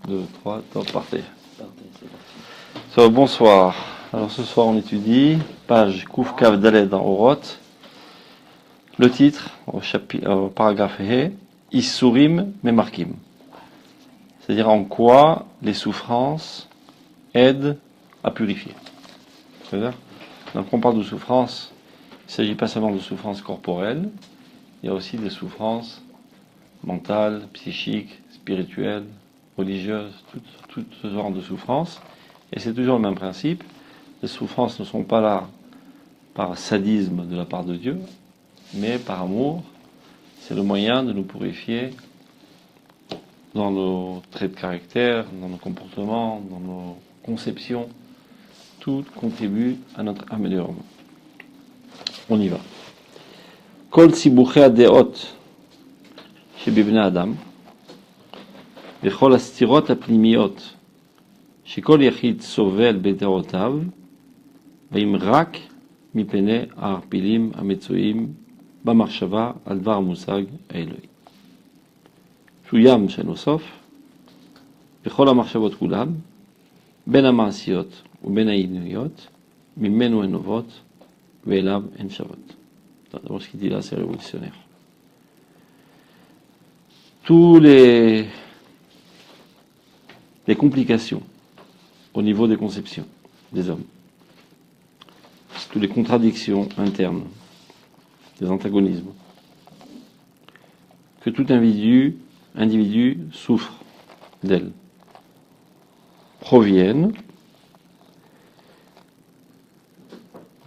2, 3, top, parfait. Partez, c'est parti. So, bonsoir. Alors ce soir on étudie page Kouf Kav Daled dans Oroth. Le titre au paragraphe He, Issurim Memarkim. C'est-à-dire en quoi les souffrances aident à purifier. C'est-à-dire, donc quand on parle de souffrance, il ne s'agit pas seulement de souffrance corporelle, il y a aussi des souffrances mentales, psychiques, spirituelles, religieuses, tout ce genre de souffrances. Et c'est toujours le même principe. Les souffrances ne sont pas là par sadisme de la part de Dieu, mais par amour. C'est le moyen de nous purifier dans nos traits de caractère, dans nos comportements, dans nos conceptions. Tout contribue à notre améliorement. On y va. Kol sibuchei hadeot שבבני אדם, וכל הסתירות הפנימיות שכל יחיד סובל בדעותיו, באים רק מפני הערפילים המצויים במחשבה על דבר המושג האלוהי. שהוא ים שאינו סוף, וכל המחשבות כולן, בין המעשיות ובין העינויות, ממנו הן נובעות ואליו הן שוות. D'abord, ce qu'il dit là, c'est révolutionnaire. Tous les complications au niveau des conceptions des hommes, toutes les contradictions internes, des antagonismes, que tout individu souffre d'elles, proviennent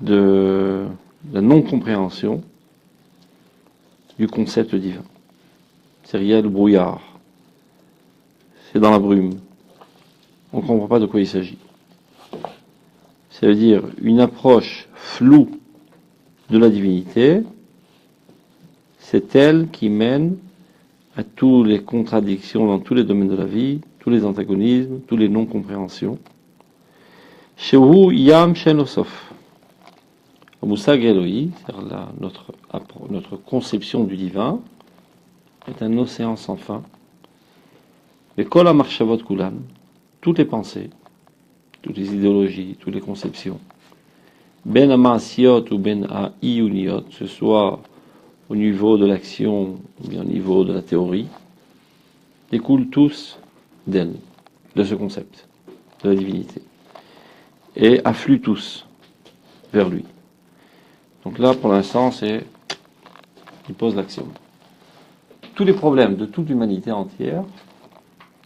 de la non-compréhension du concept divin. C'est-à-dire, il y a le brouillard, c'est dans la brume, on ne comprend pas de quoi il s'agit. Ça veut dire une approche floue de la divinité, c'est elle qui mène à toutes les contradictions dans tous les domaines de la vie, tous les antagonismes, toutes les non-compréhensions. Shehu yam she'eino sof. Le Musag Eloi, c'est-à-dire notre conception du divin, est un océan sans fin. Et kol ha-machshavot kulan, toutes les pensées, toutes les idéologies, toutes les conceptions, ben ha-ma'asiyot ou ben ha-iyuniyot, que ce soit au niveau de l'action ou bien au niveau de la théorie, découlent tous d'elle, de ce concept, de la divinité, et affluent tous vers lui. Donc là, pour l'instant, il pose l'axiome. Tous les problèmes de toute l'humanité entière,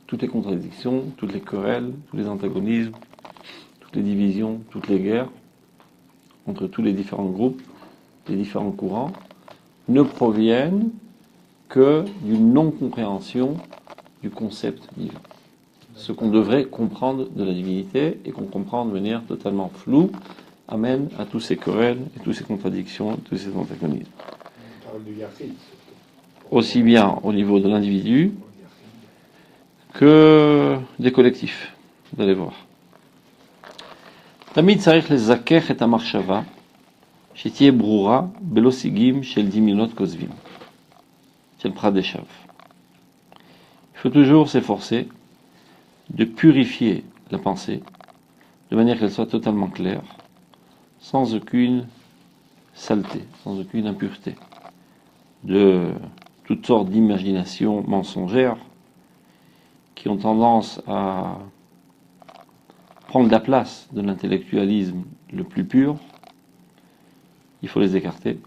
toutes les contradictions, toutes les querelles, tous les antagonismes, toutes les divisions, toutes les guerres entre tous les différents groupes, les différents courants, ne proviennent que d'une non-compréhension du concept divin. Ce qu'on devrait comprendre de la divinité et qu'on comprend de manière totalement floue amène à tous ces querelles et toutes ces contradictions, tous ces antagonismes. On parle du yachid. Aussi bien au niveau de l'individu que des collectifs. Vous allez voir. תמיד צריך לזכך את המחשבה שתהיה ברורה בלא סיגים של דמיונות כוזבים, של פרדשב. Il faut toujours s'efforcer de purifier la pensée de manière qu'elle soit totalement claire, sans aucune saleté, sans aucune impureté, de toutes sortes d'imaginations mensongères qui ont tendance à prendre la place de l'intellectualisme le plus pur. Il faut les écarter.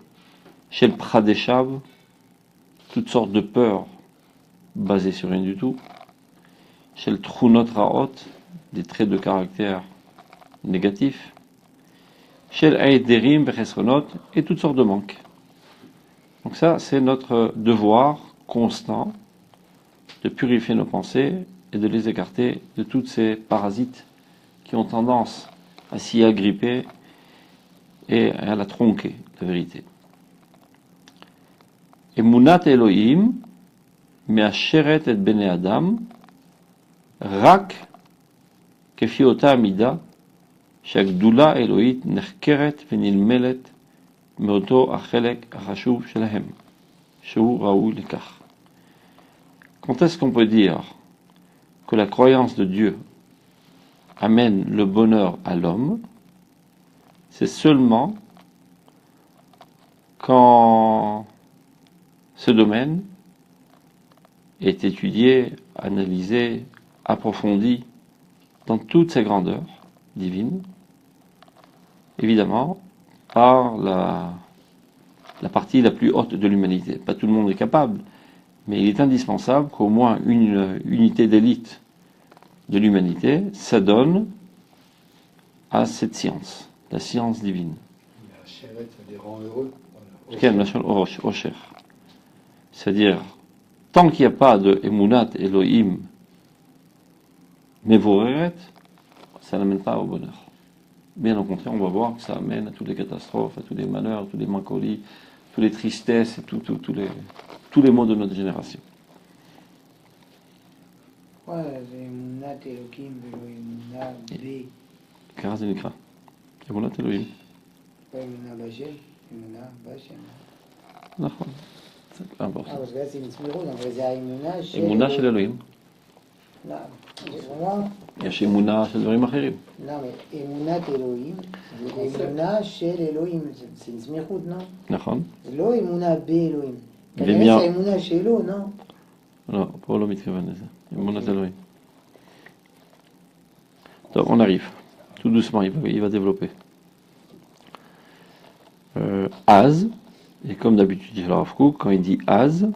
Chez le Pradeshav, toutes sortes de peurs basées sur rien du tout. Chez le Trunot Raot, des traits de caractère négatifs. Chez le Aederim Bechesronot, et toutes sortes de manques. Donc ça, c'est notre devoir constant de purifier nos pensées et de les écarter de tous ces parasites qui ont tendance à s'y agripper et à la tronquer, la vérité. Emunat Elohim me'asheret et bnei Adam rak kefi ota amida שהגדולה האלוהית נחקרת ונלמלת מאותו החלק החשוב שלהם, שהוא ראוי לכך. Quand est-ce qu'on peut dire que la croyance de Dieu amène le bonheur à l'homme, c'est seulement quand ce domaine est étudié, analysé, approfondi dans toute sa grandeur divine, évidemment, par la partie la plus haute de l'humanité. Pas tout le monde est capable, mais il est indispensable qu'au moins une unité d'élite de l'humanité s'adonne à cette science, la science divine. Ça les rend heureux. C'est-à-dire, tant qu'il n'y a pas de Emunat Elohim Mevoreret, ça n'amène pas au bonheur. Bien au contraire, on va voir que ça amène à toutes les catastrophes, à tous les malheurs, à tous les mancolies, toutes les tristesses et tous les maux de notre génération. Ouais, c'est Emunat Elohim, Emunat B. Car c'est l'écran. Emunat Elohim. Pas Emunat Bachem, Emunat Bachem. נכון. זה peu importe. parce que là, c'est une smirot, donc c'est Emunat chez אמונה של אלוהים. Non, vraiment, יש אמונה של דברים אחרים. non, mais Emunat Elohim, Emunat chez Elohim, c'est une smirot, non? נכון? זה לא Emunat B Elohim. ומי כנראה c'est Emunat שלו, non? לא, פה לא מתכוון לזה. אמונת אלוהים. טוב, on arrive. Tout doucement, il va développer. Az, et comme d'habitude chez le Rav Kook, quand il dit Az,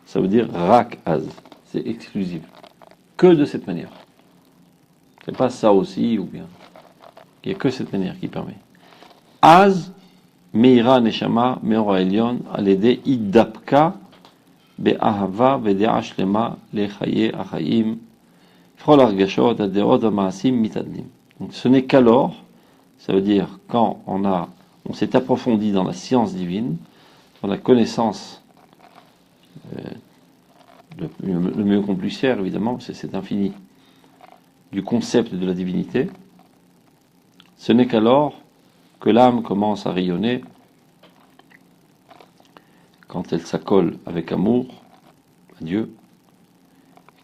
ça veut dire Rak Az. C'est exclusif. Que de cette manière. C'est pas ça aussi, ou bien. Il n'y a que cette manière qui permet. Az, Meira Neshama, Meora Elion, Alede Iddapka, Be'ahava, Be'dea Shlema, Lechaye Achayim, Frol Argashot, Adeot, Amaasim, Mitadlim. Donc ce n'est qu'alors, ça veut dire quand on s'est approfondi dans la science divine, dans la connaissance, le mieux qu'on puisse faire, évidemment, c'est infini, du concept de la divinité, ce n'est qu'alors que l'âme commence à rayonner quand elle s'accole avec amour à Dieu,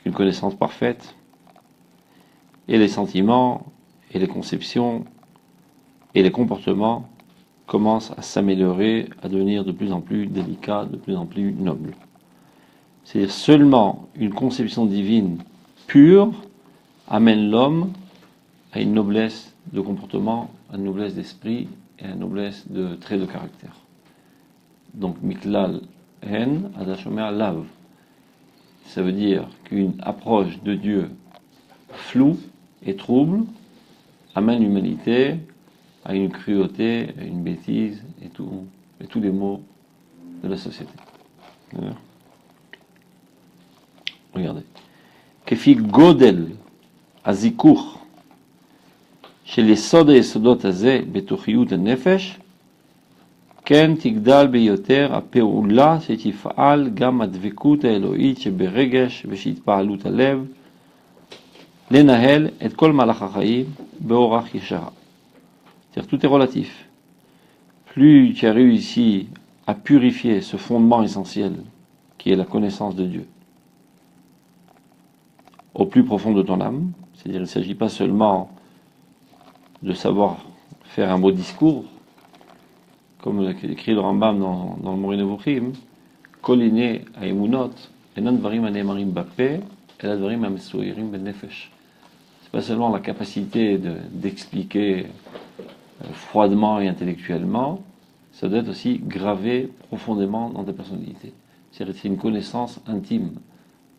une connaissance parfaite, et les sentiments, et les conceptions, et les comportements commencent à s'améliorer, à devenir de plus en plus délicats, de plus en plus nobles. C'est-à-dire seulement une conception divine pure amène l'homme à une noblesse de comportement, à une noblesse d'esprit et à une noblesse de traits de caractère. Donc, Miklal Hen, Adashomer Lav. Ça veut dire qu'une approche de Dieu floue et trouble amène l'humanité à une cruauté, à une bêtise et tous les maux de la société. Regardez. Kefi Godel Azikour chez les Sod et Sodot Azé Betochiyut Nefesh Ken Tigdal Beyoter Apeula Shetifal Gam Advekut Eloït Sheberegesh Veshitpaalut Alev Lenahel et Kol Malach HaChaim Beorach Yeshara. C'est-à-dire tout est relatif. Plus tu as réussi à purifier ce fondement essentiel qui est la connaissance de Dieu au plus profond de ton âme, c'est-à-dire il ne s'agit pas seulement de savoir faire un beau discours, comme écrit le Rambam dans le Moreh Nevuchim, Koline Aemunot, Enan Dvarim Anemarim Bape, Ela Dvarim Amesuirim Ben Nefesh. C'est pas seulement la capacité d'expliquer froidement et intellectuellement, ça doit être aussi gravé profondément dans ta personnalité. C'est une connaissance intime,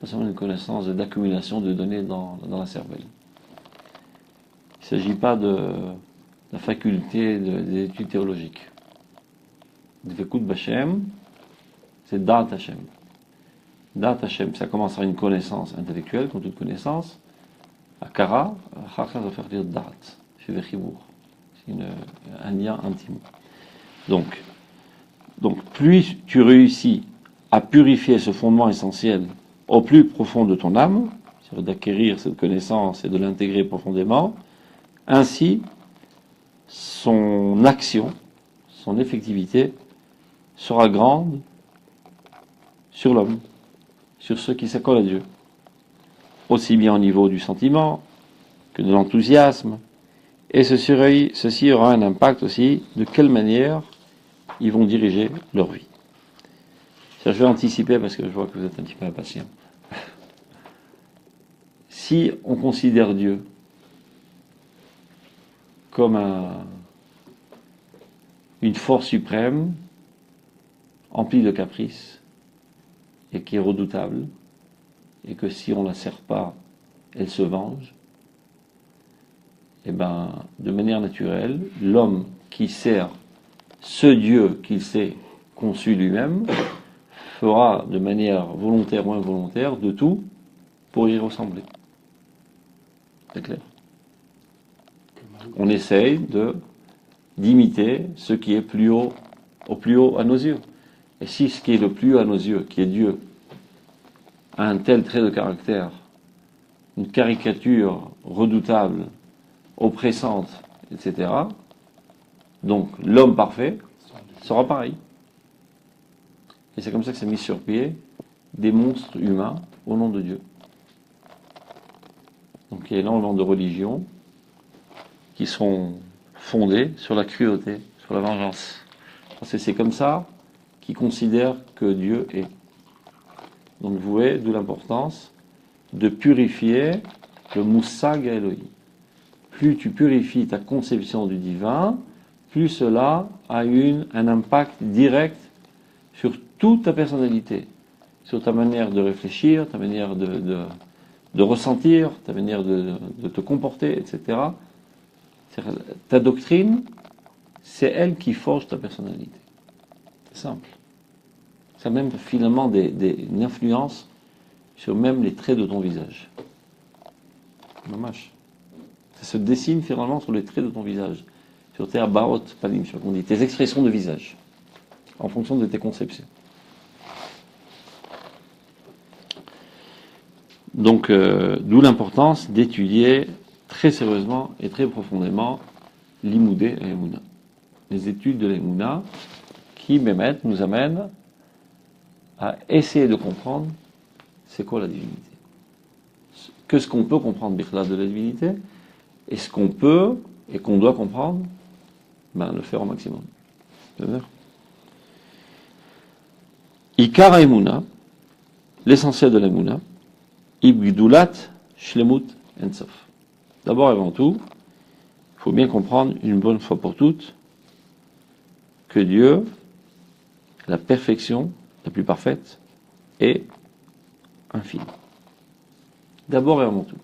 pas seulement une connaissance d'accumulation de données dans la cervelle. Il ne s'agit pas de la faculté des études théologiques. Dvekut B'Hashem, c'est Dat Hashem. Dat Hashem, ça commence par une connaissance intellectuelle, comme toute connaissance. Akara, ça va faire dire Dat, chez Vechibour. C'est un lien intime. Donc, plus tu réussis à purifier ce fondement essentiel au plus profond de ton âme, c'est-à-dire d'acquérir cette connaissance et de l'intégrer profondément, ainsi son action, son effectivité sera grande sur l'homme, sur ceux qui s'accolent à Dieu. aussi bien au niveau du sentiment que de l'enthousiasme, et ceci aura un impact aussi de quelle manière ils vont diriger leur vie. Je vais anticiper parce que je vois que vous êtes un petit peu impatient. Si on considère Dieu comme une force suprême, emplie de caprices, et qui est redoutable, et que si on ne la sert pas, elle se venge, et bien, de manière naturelle, l'homme qui sert ce Dieu qu'il s'est conçu lui-même fera de manière volontaire ou involontaire de tout pour y ressembler. C'est clair. On essaye d'imiter ce qui est plus haut, au plus haut à nos yeux. Et si ce qui est le plus haut à nos yeux, qui est Dieu, a un tel trait de caractère, une caricature redoutable, oppressante, etc., donc l'homme parfait sera pareil. Et c'est comme ça que c'est mis sur pied des monstres humains au nom de Dieu. Donc il y a énormément de religions qui sont fondées sur la cruauté, sur la vengeance. Parce que c'est comme ça qu'ils considèrent que Dieu est. Donc vous voyez, d'où l'importance de purifier le moussag Elohim. Plus tu purifies ta conception du divin, plus cela a un impact direct sur toute ta personnalité, sur ta manière de réfléchir, ta manière de ressentir, ta manière de te comporter, etc. Ta doctrine, c'est elle qui forge ta personnalité. C'est simple. Ça a même finalement une influence sur même les traits de ton visage. Dommage. Ça se dessine finalement sur les traits de ton visage, sur tes abaot palim, on dit, tes expressions de visage, en fonction de tes conceptions. Donc, d'où l'importance d'étudier très sérieusement et très profondément l'imoudé et l'emouna. Les études de l'emouna qui, nous amènent à essayer de comprendre c'est quoi la divinité. Que ce qu'on peut comprendre bichlal de la divinité, et ce qu'on peut et qu'on doit comprendre, le faire au maximum. C'est-à-dire Ikar Emouna, l'essentiel de l'Emouna, Ibgdulat Shlemut Ensof. D'abord et avant tout, il faut bien comprendre une bonne fois pour toutes que Dieu, la perfection la plus parfaite, est infinie. D'abord et avant tout.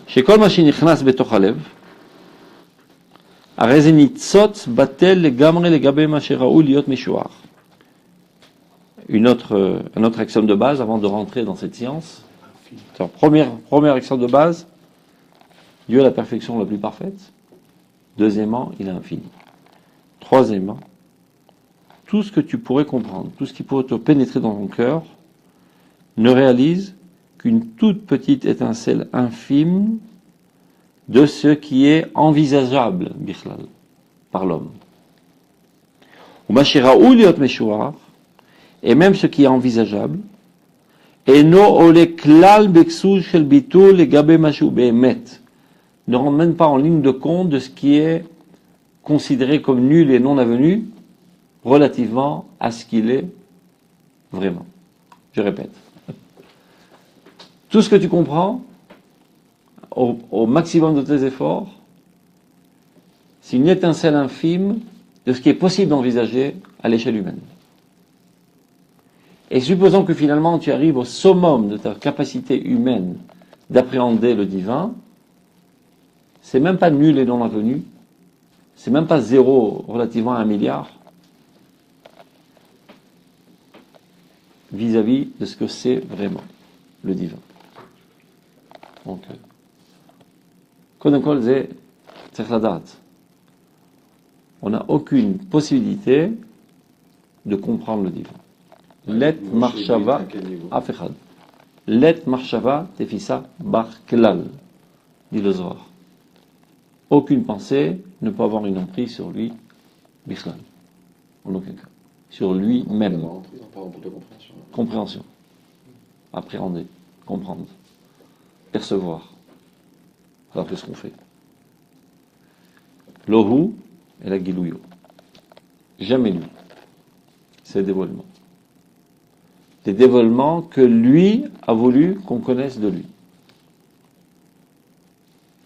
שכל מה שנכנס בתוך הלב, הרי זה ניצוץ בטל לגמרי לגבי מה שראוי להיות משוער. Un autre axiome de base avant de rentrer dans cette science. Alors, premier axiome de base, Dieu a la perfection la plus parfaite. Deuxièmement, il est infini. Troisièmement, tout ce que tu pourrais comprendre, tout ce qui pourrait te pénétrer dans ton cœur, ne réalise qu'une toute petite étincelle infime de ce qui est envisageable, bichlal, par l'homme. Et même ce qui est envisageable, ne rentre même pas en ligne de compte de ce qui est considéré comme nul et non avenu relativement à ce qu'il est vraiment. Je répète. Tout ce que tu comprends, au maximum de tes efforts, c'est une étincelle infime de ce qui est possible d'envisager à l'échelle humaine. Et supposons que finalement tu arrives au summum de ta capacité humaine d'appréhender le divin, c'est même pas nul et non avenu, c'est même pas zéro relativement à 1 milliard, vis-à-vis de ce que c'est vraiment, le divin. Donc, on n'a aucune possibilité de comprendre le divin. Let marshava afechad. Let marshava tefissa bar klal, dit le Zohar. Aucune pensée ne peut avoir une emprise sur lui, bichlal, en aucun cas. Sur lui-même. Compréhension. appréhender, comprendre, percevoir. Alors qu'est-ce qu'on fait? Lohu et la Gilouyo. Jamais lui. C'est le dévoilement. Des dévoilements que lui a voulu qu'on connaisse de lui.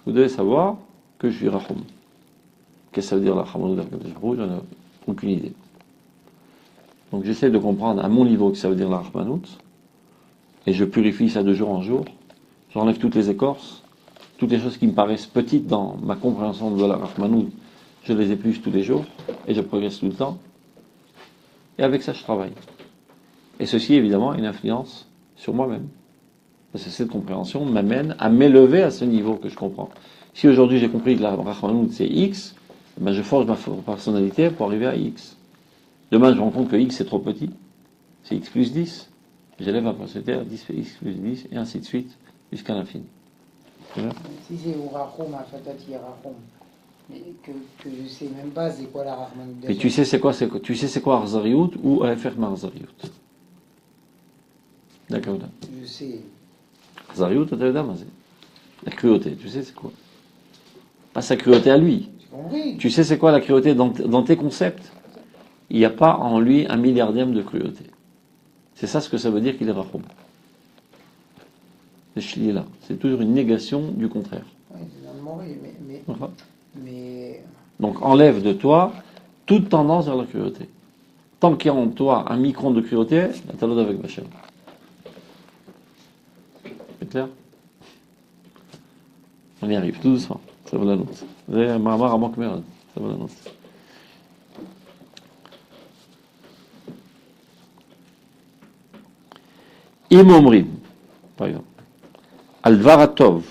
Vous devez savoir que je suis Rahum. Qu'est-ce que ça veut dire la Rahman d'Akadosh? J'en ai aucune idée. Donc j'essaie de comprendre à mon niveau que ça veut dire la Rahmanout, et je purifie ça de jour en jour. J'enlève toutes les écorces, toutes les choses qui me paraissent petites dans ma compréhension de la Rahmanout, je les épluche tous les jours, et je progresse tout le temps. Et avec ça, je travaille. Et ceci, évidemment, a une influence sur moi-même. Parce que cette compréhension m'amène à m'élever à ce niveau que je comprends. Si aujourd'hui j'ai compris que la Rahmanout c'est X, ben je forge ma personnalité pour arriver à X. Demain je me rends compte que X c'est trop petit, c'est X plus 10. J'élève ma personnalité à 10 fait X plus 10, et ainsi de suite, jusqu'à l'infini. Si c'est au Rahum, à Fatati Rahum, mais que je sais même pas c'est quoi la Rahmanout. Mais tu sais c'est quoi Arzariout ou Afer Marzariout? D'accord. Je sais. Arzariout, la cruauté, tu sais c'est quoi? Pas sa cruauté à lui. Oui. Tu sais c'est quoi la cruauté dans tes concepts? Il n'y a pas en lui un milliardième de cruauté. C'est ça ce que ça veut dire qu'il est Rahum. C'est Shlila. C'est toujours une négation du contraire. Oui, c'est dans le mauvais, mais... Donc enlève de toi toute tendance vers la cruauté. Tant qu'il y a en toi un micron de cruauté, t'as l'autre avec Bachem. C'est clair? On y arrive, tout doucement. Ça vaut la note. Ça vaut la note. Imomrim, par exemple. Al-Dvar HaTov,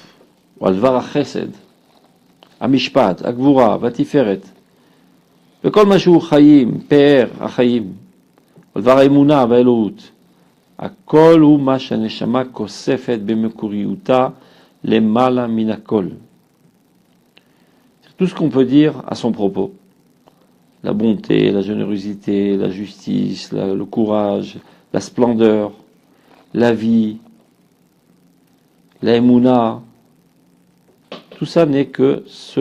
ou Al-Dvar HaChesed, המשפט, הגבורה והתפארת, וכל מה שהוא חיים, פאר החיים, ודבר האמונה והאלוהות, הכל הוא מה שהנשמה כוספת במקוריותה למעלה מן הכל. C'est tout ce qu'on peut dire à son propos. La bonté, la générosité, la justice, le courage, la splendeur, la vie, la émouna, tout ça n'est que ce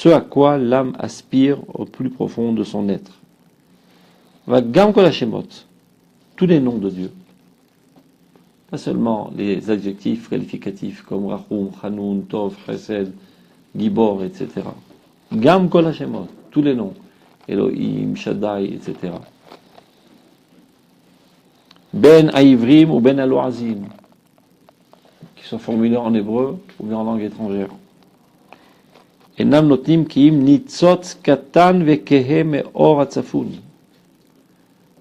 à quoi l'âme aspire au plus profond de son être. Vagam kol hashemot, tous les noms de Dieu. Pas seulement les adjectifs qualificatifs comme Rahum, Hanoun, Tov, Chesed, Gibor, etc. Gam kol hashemot, tous les noms. Elohim, Shaddai, etc. Ben Aivrim ou Ben Aloazim, qui sont formulés en hébreu ou bien en langue étrangère. Enam notnim kiim nitzot katan vekehe me'or hatzafun,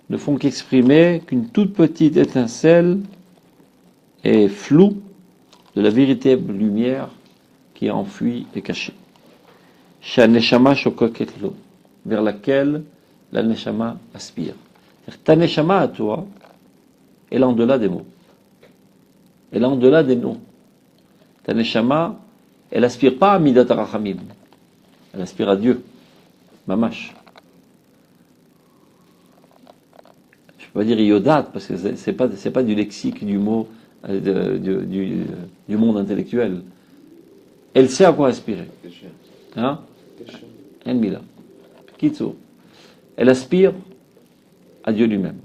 ne font qu'exprimer qu'une toute petite étincelle est floue de la véritable lumière qui est enfuie et cachée. Shaneshama shokoket lo, vers laquelle la neshama aspire. Ta neshama à toi, elle est en delà des mots. Elle est en delà des noms. Ta neshama, elle aspire pas à Midat HaRachamim. Elle aspire à Dieu. Mamash. Je peux pas dire Yodat, parce que c'est pas du lexique du mot, du monde intellectuel. Elle sait à quoi aspirer. Hein? Enmila. Kitso. Elle aspire à Dieu lui-même.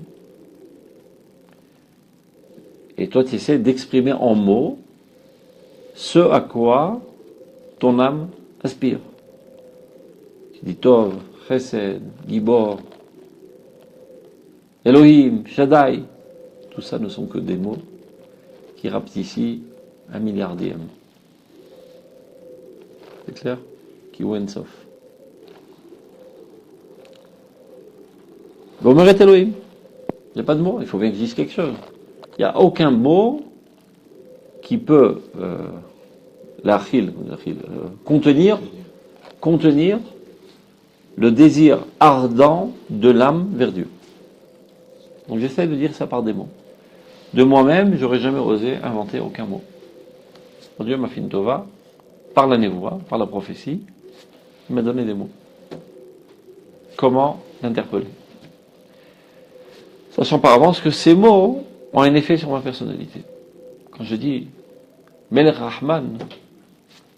Et toi, tu essaies d'exprimer en mots ce à quoi ton âme aspire. Tu dis Tov, Chesed, Gibor, Elohim, Shaddai. Tout ça ne sont que des mots qui rapetissent un milliardième. C'est clair? Qui ou Ensof. Gomeret Elohim. Il n'y a pas de mot, il faut bien qu'il existe quelque chose. Il n'y a aucun mot qui peut contenir le désir ardent de l'âme vers Dieu. Donc j'essaie de dire ça par des mots. De moi-même, j'aurais jamais osé inventer aucun mot. Dieu m'a fait une tova, par la névoie, par la prophétie, il m'a donné des mots. Comment l'interpeller? Sachant par avance que ces mots ont un effet sur ma personnalité. Quand je dis Melech Rahman,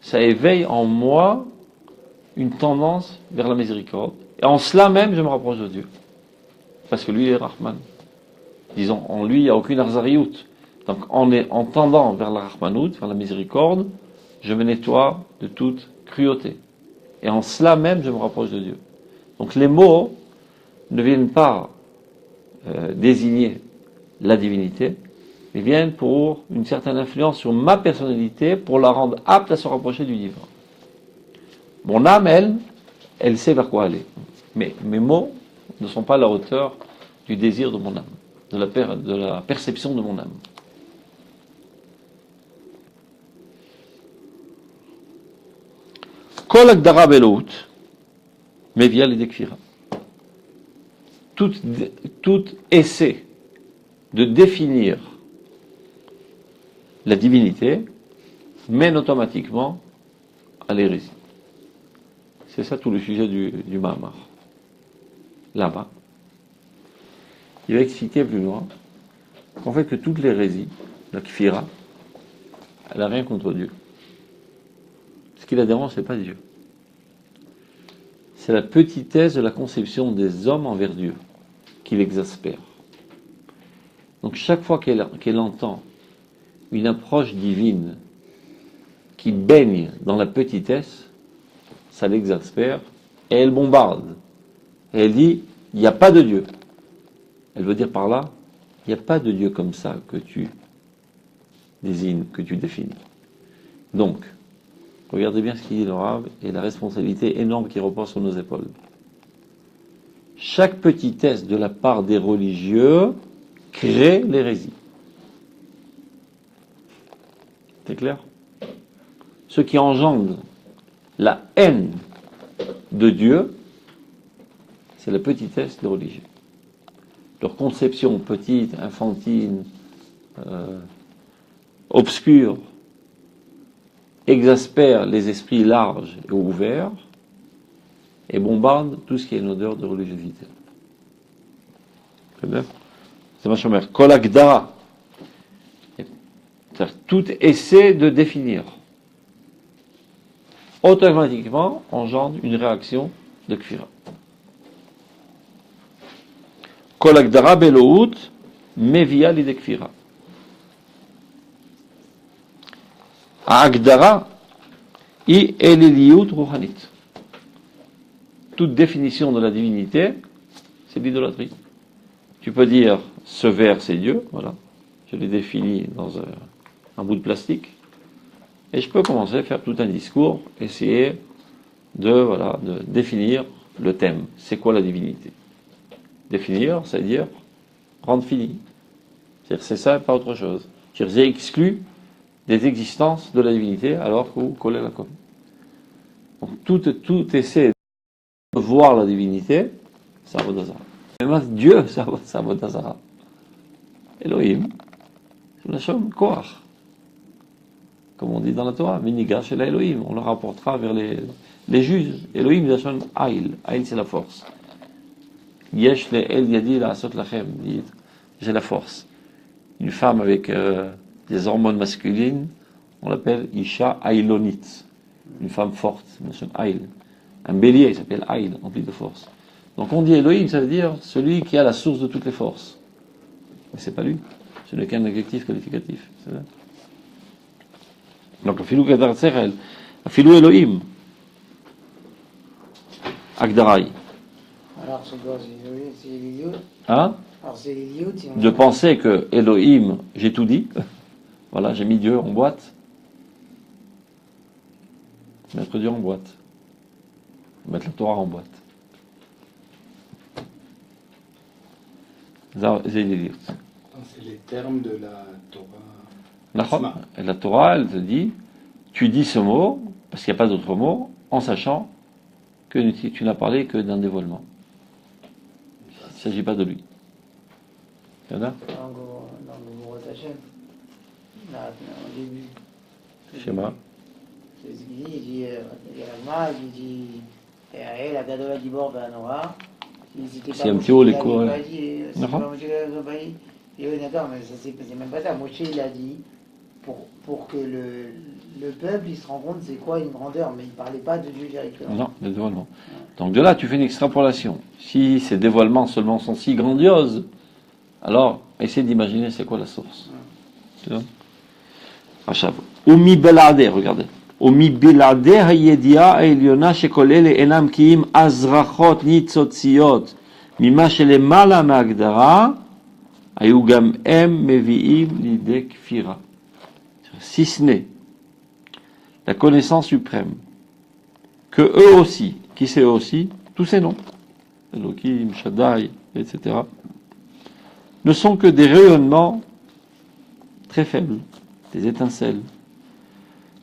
ça éveille en moi une tendance vers la miséricorde. Et en cela même, je me rapproche de Dieu. Parce que lui, il est Rahman. Disons, en lui, il n'y a aucune arzariout. Donc, en tendant vers la Rahmanout, vers la miséricorde, je me nettoie de toute cruauté. Et en cela même, je me rapproche de Dieu. Donc, les mots ne viennent pas désigner la divinité, mais viennent pour une certaine influence sur ma personnalité, pour la rendre apte à se rapprocher du divin. Mon âme, elle sait vers quoi aller. Mais mes mots ne sont pas à la hauteur du désir de mon âme, de la perception de mon âme. Kol Agdara Belout, Mevia Lidekfira. Tout essai de définir la divinité mène automatiquement à l'hérésie. C'est ça tout le sujet du Mahamar. Là-bas. Il va expliquer plus loin qu'en fait que toute l'hérésie, la kfira, elle n'a rien contre Dieu. Ce qui la dérange, c'est pas Dieu. C'est la petitesse de la conception des hommes envers Dieu qui l'exaspère. Donc chaque fois qu'elle entend une approche divine qui baigne dans la petitesse, ça l'exaspère et elle bombarde. Et elle dit, il n'y a pas de Dieu. Elle veut dire par là, il n'y a pas de Dieu comme ça que tu désignes, que tu définis. Donc, regardez bien ce qu'il dit le Rav et la responsabilité énorme qui repose sur nos épaules. Chaque petitesse de la part des religieux crée l'hérésie. C'est clair? Ce qui engendre la haine de Dieu, c'est la petitesse des religieux. Leur conception petite, infantile, obscure, exaspère les esprits larges et ouverts et bombarde tout ce qui est une odeur de religiosité. C'est bien? C'est ma chère. Kol Agdara. Tout essai de définir automatiquement engendre une réaction de kfira. Kol Agdara Belout Mevia Lidekfira. Agdara I Eliliout Rouhanit. Toute définition de la divinité, c'est l'idolâtrie. Tu peux dire ce vers c'est Dieu, voilà. Je l'ai défini dans un bout de plastique. Et je peux commencer à faire tout un discours, essayer de définir le thème. C'est quoi la divinité? Définir, c'est-à-dire rendre fini. C'est-à-dire c'est ça et pas autre chose. C'est-à-dire j'ai exclu des existences de la divinité alors que vous collez la com. Donc tout essai de voir la divinité, c'est Avodazara. Même Dieu, c'est Avodazara. Elohim, c'est la chose Koach. Comme on dit dans la Torah, Minigash et la Elohim, on le rapportera vers les juges. Elohim, c'est la chose Aïl. Aïl, c'est la force. Yesh le El Yadi la Asot Lachem, dit j'ai la force. Une femme avec des hormones masculines, on l'appelle Isha Aïlonit, une femme forte, Aïl. Un bélier, il s'appelle Aïl, rempli de force. Donc on dit Elohim, ça veut dire celui qui a la source de toutes les forces. Mais c'est pas lui, ce n'est qu'un adjectif qualificatif. C'est ça. Donc Afilou Gadar Tserel, Afilou Elohim, Agdarai. Alors c'est quoi? C'est l'idiot? Hein? Alors c'est l'idiot? De penser que Elohim, j'ai tout dit, voilà, j'ai mis Dieu en boîte. Mettre Dieu en boîte. Mettre la Torah en boîte. C'est les termes de la Torah. La Torah, elle te dit, tu dis ce mot, parce qu'il n'y a pas d'autre mot, en sachant que tu n'as parlé que d'un dévoilement. Il ne s'agit pas de lui. Il y en a? Dans le Gurot Hachem, là, au début. Schéma. C'est ce qu'il dit, il dit, il y a l'Agma, il dit, la Gadola Dibor Banoa. C'est un petit haut les cours. C'est pas Et oui, d'accord, mais ça, c'est même pas ça. Moshe, il a dit, pour que le peuple, il se rend compte c'est quoi une grandeur, mais il parlait pas de Dieu directement. Non, le dévoilement. Donc de là, tu fais une extrapolation. Si ces dévoilements seulement sont si grandioses, alors essaie d'imaginer c'est quoi la source. Tu vois? Achav. Omi belade, regardez. Omi belade hayedia העליונה שכל אלה אינם כי אם הזרחות ניצוציות ממה שלמעלה מהגדרה, היו גם הם מביאים לידי כפירה. Si ce n'est la connaissance suprême, que eux aussi, qui c'est eux aussi, tous ces noms, Elohim, Shaddai, etc., ne sont que des rayonnements très faibles, des étincelles,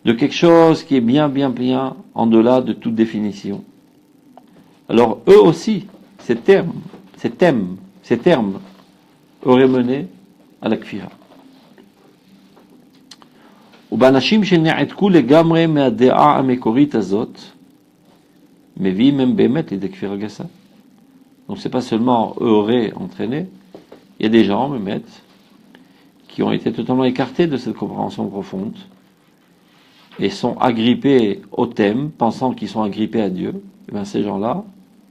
de quelque chose qui est bien en delà de toute définition. Alors eux aussi, ces termes auraient mené à la kfira. ובאנשים שנעתקו לגמרי מהדעה המקורית הזאת, מביאים הם באמת לידי כפירה גסה. Donc c'est pas seulement eux auraient entraîné, il y a des gens, Mehmet, qui ont été totalement écartés de cette compréhension profonde et sont agrippés au thème, pensant qu'ils sont agrippés à Dieu. Et bien ces gens-là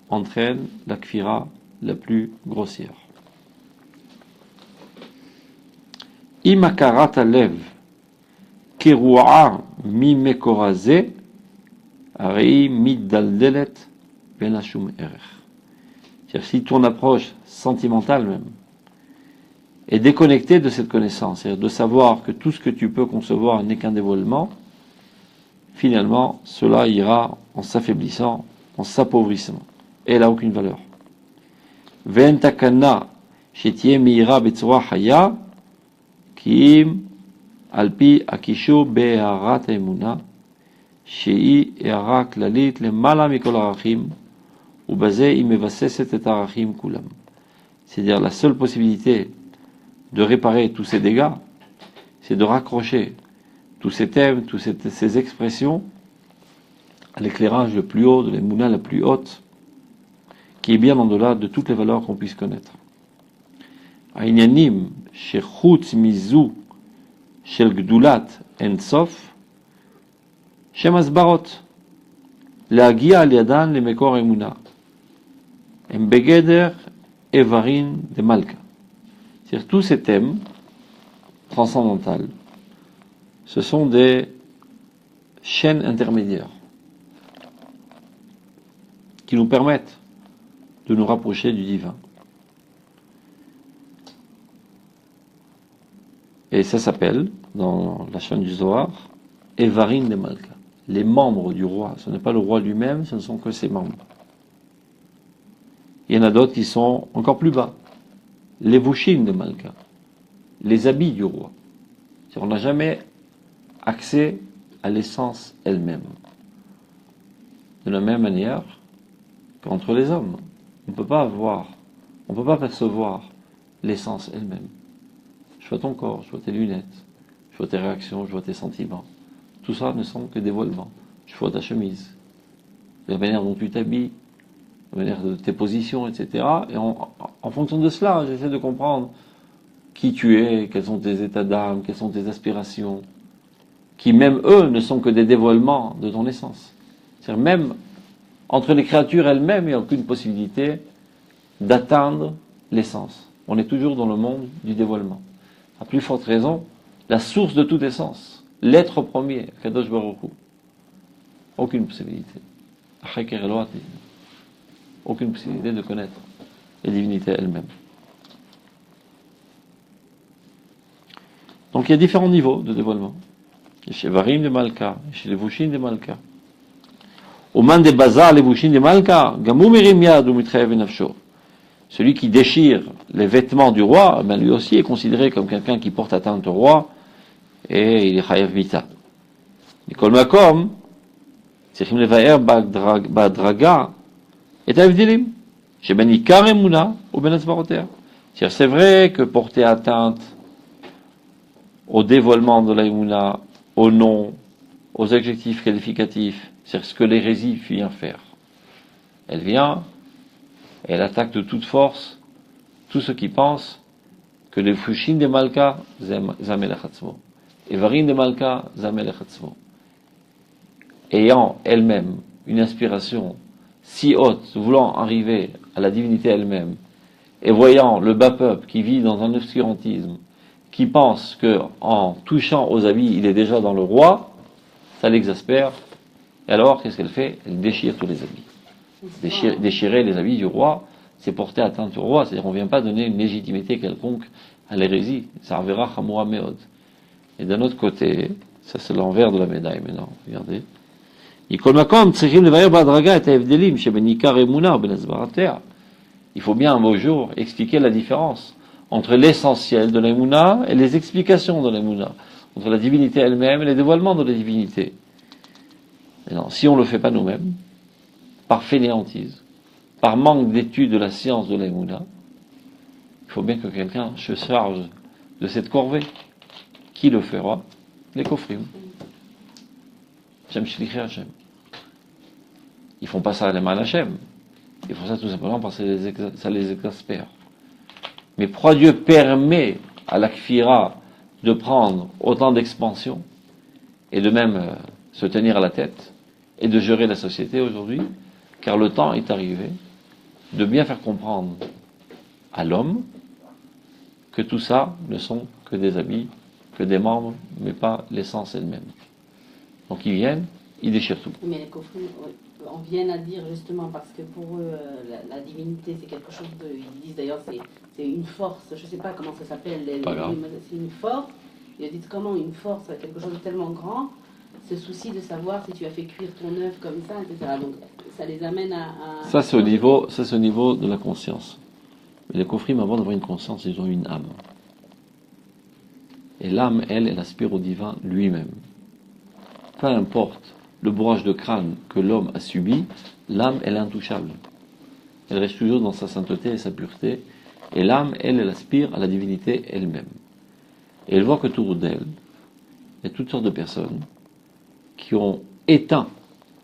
entraînent la kfira la plus grossière. Imakarat alev kiru'a mi mekoraze arei midaldelet ben hashum erech. C'est-à-dire si ton approche sentimentale même est déconnectée de cette connaissance, c'est-à-dire de savoir que tout ce que tu peux concevoir n'est qu'un dévoilement, finalement, cela ira en s'affaiblissant, en s'appauvrissant. Et elle n'a aucune valeur. Ve'en takana shetie meira betzora haya kiim alpi akishu be'arat emuna she'i e'ara klalit lemala mikol arachim ubaze imevaseset et arachim kulam. C'est-à-dire la seule possibilité de réparer tous ces dégâts, c'est de raccrocher tous ces thèmes, toutes ces expressions à l'éclairage le plus haut, de l'émouna la plus haute, qui est bien en delà de toutes les valeurs qu'on puisse connaître. Ainyanim shechutz mizu shel gdulat en sof shem asbarot להגיע על ידן למקור אמונה הם בגדר איברים דמלכה. C'est-à-dire tous ces thèmes transcendantaux, ce sont des chaînes intermédiaires qui nous permettent de nous rapprocher du divin. Et ça s'appelle, dans la chaîne du Zohar, Evarim de Malka. Les membres du roi, ce n'est pas le roi lui-même, ce ne sont que ses membres. Il y en a d'autres qui sont encore plus bas. Les Vushim de Malka, les habits du roi. On n'a jamais accès à l'essence elle-même. De la même manière qu'entre les hommes, on ne peut pas percevoir l'essence elle-même. Je vois ton corps, je vois tes lunettes, je vois tes réactions, je vois tes sentiments. Tout ça ne sont que dévoilements. Je vois ta chemise, la manière dont tu t'habilles, la manière de tes positions, etc. Et en fonction de cela, j'essaie de comprendre qui tu es, quels sont tes états d'âme, quelles sont tes aspirations, qui même eux ne sont que des dévoilements de ton essence. C'est-à-dire même entre les créatures elles-mêmes, il n'y a aucune possibilité d'atteindre l'essence. On est toujours dans le monde du dévoilement. À plus forte raison, la source de toute essence, l'être premier, Kadosh Baruch Hu. Aucune possibilité. Aucune possibilité de connaître les divinités elles-mêmes. Donc il y a différents niveaux de dévoilement. Il y a chez Varim de Malka, chez les Vushim de Malka. Au man de Bazar, les Vushim de Malka, Gamou Merim Yad ou Mitrev Nafsho. Celui qui déchire les vêtements du roi, ben lui aussi est considéré comme quelqu'un qui porte atteinte au roi et il est Chayav Mita. Nikol Makom, Tzrichim Levaer Badraga, et Avdilim, chez Ben Ikar Emuna ou Ben Atzbaroter. C'est vrai que porter atteinte au dévoilement de la Emuna, au nom, aux adjectifs qualificatifs, c'est ce que l'hérésie vient faire. Elle vient, et elle attaque de toute force tous ceux qui pensent que les Fushin de Malka, Zamelech Atzmo. Et Varim de Malka, Zamelech Atzmo. Ayant elle-même une inspiration si haute, voulant arriver à la divinité elle-même, et voyant le bas peuple qui vit dans un obscurantisme, qui pense que en touchant aux habits, il est déjà dans le roi, ça l'exaspère. Et alors, qu'est-ce qu'elle fait? Elle déchire tous les habits. Déchirer les habits du roi, c'est porter atteinte au roi. C'est-à-dire, on ne vient pas donner une légitimité quelconque à l'hérésie. Ça reverra Chamoura Meod. Et d'un autre côté, ça c'est l'envers de la médaille maintenant, regardez. Il faut bien un beau jour expliquer la différence entre l'essentiel de l'Emouna et les explications de l'Emouna, entre la divinité elle-même et les dévoilements de la divinité. Et non, si on ne le fait pas nous-mêmes, par fainéantise, par manque d'étude de la science de l'Emouna, il faut bien que quelqu'un se charge de cette corvée. Qui le fera? Les Kofrim. Shem Shlichei Hashem. Ils font pas ça à la main Hashem. Ils font ça tout simplement parce que ça les exaspère. Mais pourquoi Dieu permet à la Kfira de prendre autant d'expansion et de même se tenir à la tête et de gérer la société aujourd'hui? Car le temps est arrivé de bien faire comprendre à l'homme que tout ça ne sont que des habits, que des membres, mais pas l'essence elle-même. Donc ils viennent, ils déchirent tout. Mais les Kofrim, on vient à dire justement parce que pour eux, la divinité c'est quelque chose de. Ils disent d'ailleurs c'est une force, je ne sais pas comment ça s'appelle, c'est une force. Ils disent comment une force, quelque chose de tellement grand, ce souci de savoir si tu as fait cuire ton œuf comme ça, etc. Donc ça les amène à. Ça c'est au niveau de la conscience. Mais les Kofrim, avant d'avoir une conscience, ils ont une âme. Et l'âme, elle aspire au divin lui-même. Peu importe le bourrage de crâne que l'homme a subi, l'âme, elle est intouchable. Elle reste toujours dans sa sainteté et sa pureté. Et l'âme, elle aspire à la divinité elle-même. Et elle voit que autour d'elle, il y a toutes sortes de personnes qui ont éteint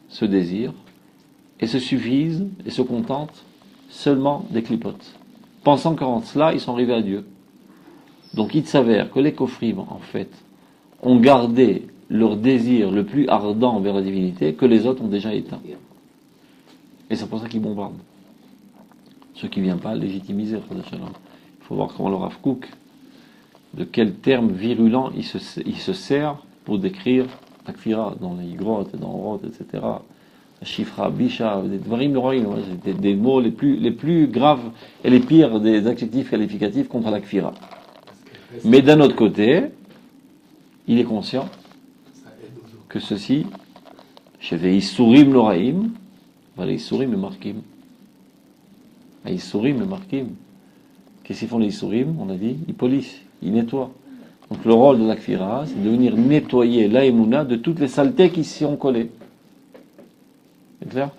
ce désir et se suffisent et se contentent seulement des clipotes. Pensant qu'en cela, ils sont arrivés à Dieu. Donc il s'avère que les Kofrim, en fait, ont gardé leur désir le plus ardent vers la divinité que les autres ont déjà éteint. Et c'est pour ça qu'ils bombardent. Ce qui ne vient pas légitimiser. Il faut voir comment le Rav Kook, de quel terme virulent il se sert pour décrire la Kfira dans les grottes, dans Roth, etc. Shifra, Bisha, des mots les plus graves et les pires des adjectifs qualificatifs contre la Kfira. Mais d'un autre côté, il est conscient que ceci, chez les Isurim Loraim, les Isurim et Markim. Les Isurim et Markim. Qu'est-ce qu'ils font les Isurim? On a dit, ils polissent, ils nettoient. Donc le rôle de la Kfira, c'est de venir nettoyer la Emouna de toutes les saletés qui s'y ont collées. C'est clair?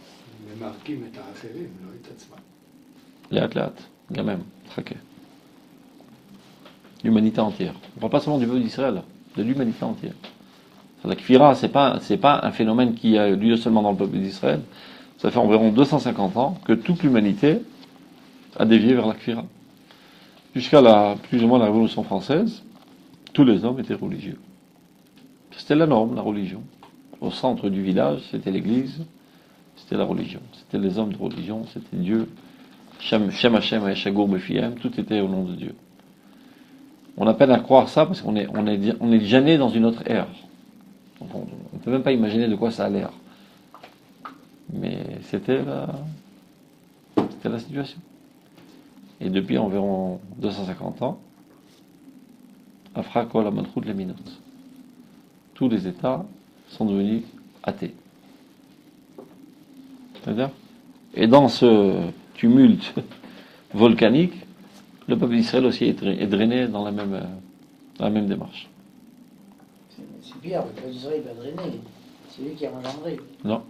Les Markim et Acherim, לא את עצמם. לאט לאט, גם הם, חכה. L'humanité entière. On ne parle pas seulement du peuple d'Israël, de l'humanité entière. La Kfira, c'est pas un phénomène qui a lieu seulement dans le peuple d'Israël. Ça fait environ 250 ans que toute l'humanité a dévié vers la Kfira. Jusqu'à plus ou moins la Révolution française, tous les hommes étaient religieux. C'était la norme, la religion. Au centre du village, c'était l'église, c'était la religion. C'était les hommes de religion, c'était Dieu. Shem Hashem Eshagour Befiem, tout était au nom de Dieu. On a peine à croire ça parce qu'on est déjà né dans une autre ère. Donc on ne peut même pas imaginer de quoi ça a l'air. Mais c'était la situation. Et depuis environ 250 ans, Afra Kol Amalchut Leminot. Tous les États sont devenus athées. C'est-à-dire? Et dans ce tumulte volcanique, le peuple d'Israël aussi est drainé dans la même démarche. C'est pire, le peuple d'Israël n'est pas drainé. C'est lui qui a engendré. Non.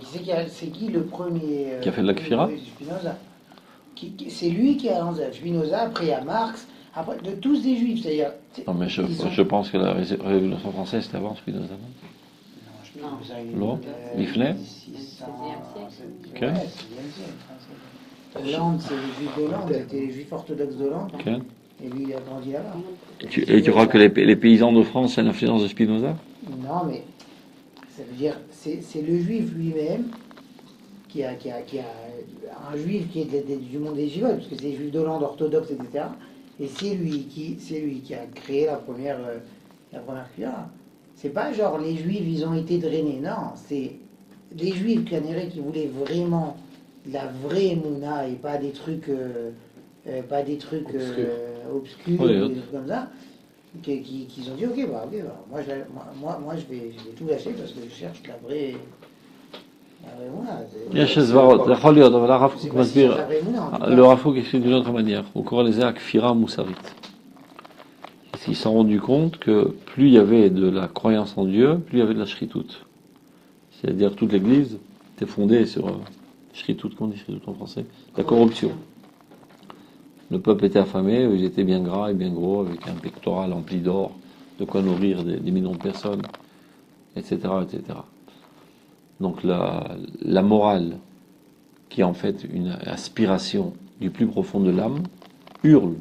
C'est qui le premier Qui a fait de la Kfira? Spinoza. C'est lui qui a lancé Spinoza, après il y a Marx, après de tous des juifs. C'est-à-dire, Non, mais je pense que la Révolution française c'était avant Spinoza. Non. Lifnay? Hollande, c'est les juifs d'Hollande, c'était les juifs orthodoxes d'Hollande. Okay. Et lui, il a grandi là-bas. Et tu crois que les paysans de France, c'est l'influence de Spinoza? Non, mais ça veut dire, c'est le juif lui-même qui a un juif qui est du monde des Givotes, parce que c'est les juifs d'Hollande, orthodoxes, etc. Et c'est lui qui a créé la première cuillère. C'est pas genre les juifs, ils ont été drainés. Non, c'est les juifs canériens qui voulaient vraiment la vraie mouna et pas des trucs, obscurs, Oui, des trucs comme ça. Qui ont dit ok, moi je vais tout lâcher parce que je cherche la vraie mouna. יש זוועות, זה יכול להיות, אבל הרב C'est קוק pas si c'est מסביר, la vraie mouna, en tout cas. le הרב קוק écrit d'une autre manière, הוא קורא לזה הכפירה מוסרית. Ils se sont rendus compte que plus il y avait de la croyance en Dieu, plus il y avait de la shritout. C'est-à-dire toute l'église était fondée sur shritout, comment on dit shritout en français? La corruption. Le peuple était affamé, ils étaient bien gras et bien gros, avec un pectoral empli d'or, de quoi nourrir des millions de personnes, etc., etc. Donc la morale, qui est en fait une aspiration du plus profond de l'âme, hurle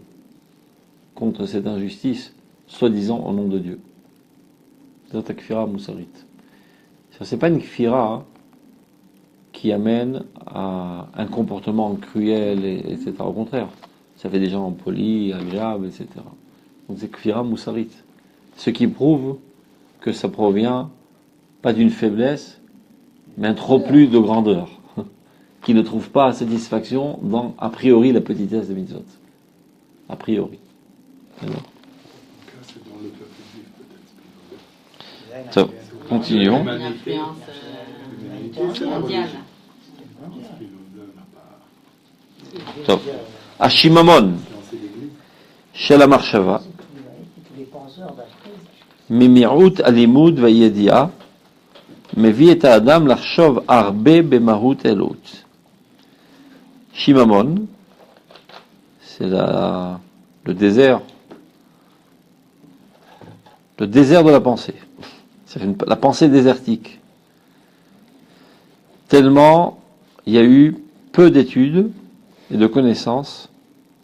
contre cette injustice, soi-disant au nom de Dieu. C'est la kfira moussarit. C'est pas une kfira qui amène à un comportement cruel, etc. Au contraire, ça fait des gens polis, agréables, etc. Donc c'est kfira moussarit. Ce qui prouve que ça provient pas d'une faiblesse, mais un trop plus de grandeur, qui ne trouve pas satisfaction dans, a priori, la petitesse des mitzvot. A priori. Alors. C'est dans le peuple juif, peut-être. So, continuons. Une influence mondiale. טוב, השיממון של המחשבה ממיעוט הלימוד והידיעה מביא את האדם לחשוב הרבה במהות אלוהות. שיממון, c'est le désert de la pensée. C'est la pensée désertique. Tellement il y a eu peu d'études et de connaissances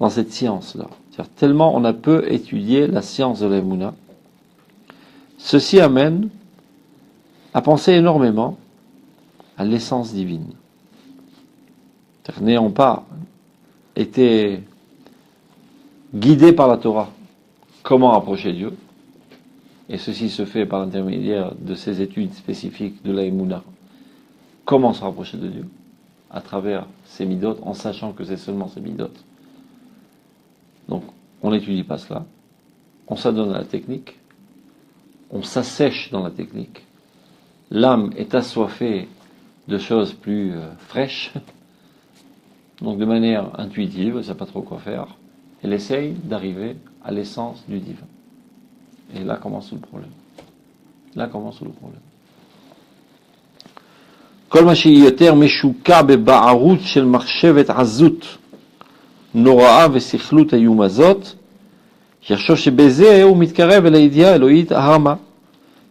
dans cette science-là. C'est-à-dire tellement on a peu étudié la science de l'Emouna. Ceci amène à penser énormément à l'essence divine. C'est-à-dire n'ayant pas été guidés par la Torah, comment approcher Dieu, et ceci se fait par l'intermédiaire de ces études spécifiques de l'Emouna. Comment se rapprocher de Dieu? À travers ces midotes, en sachant que c'est seulement ces midotes. Donc, on n'étudie pas cela. On s'adonne à la technique. On s'assèche dans la technique. L'âme est assoiffée de choses plus fraîches. Donc, de manière intuitive, elle ne sait pas trop quoi faire. Elle essaye d'arriver à l'essence du divin. Et là commence tout le problème. כל מה שהיא יותר משוקע בבערות של מחשבת עזות נוראה ושכלות האיום הזאת, יחשוב שבזה הוא מתקרב אל הידיעה האלוהית הרמה.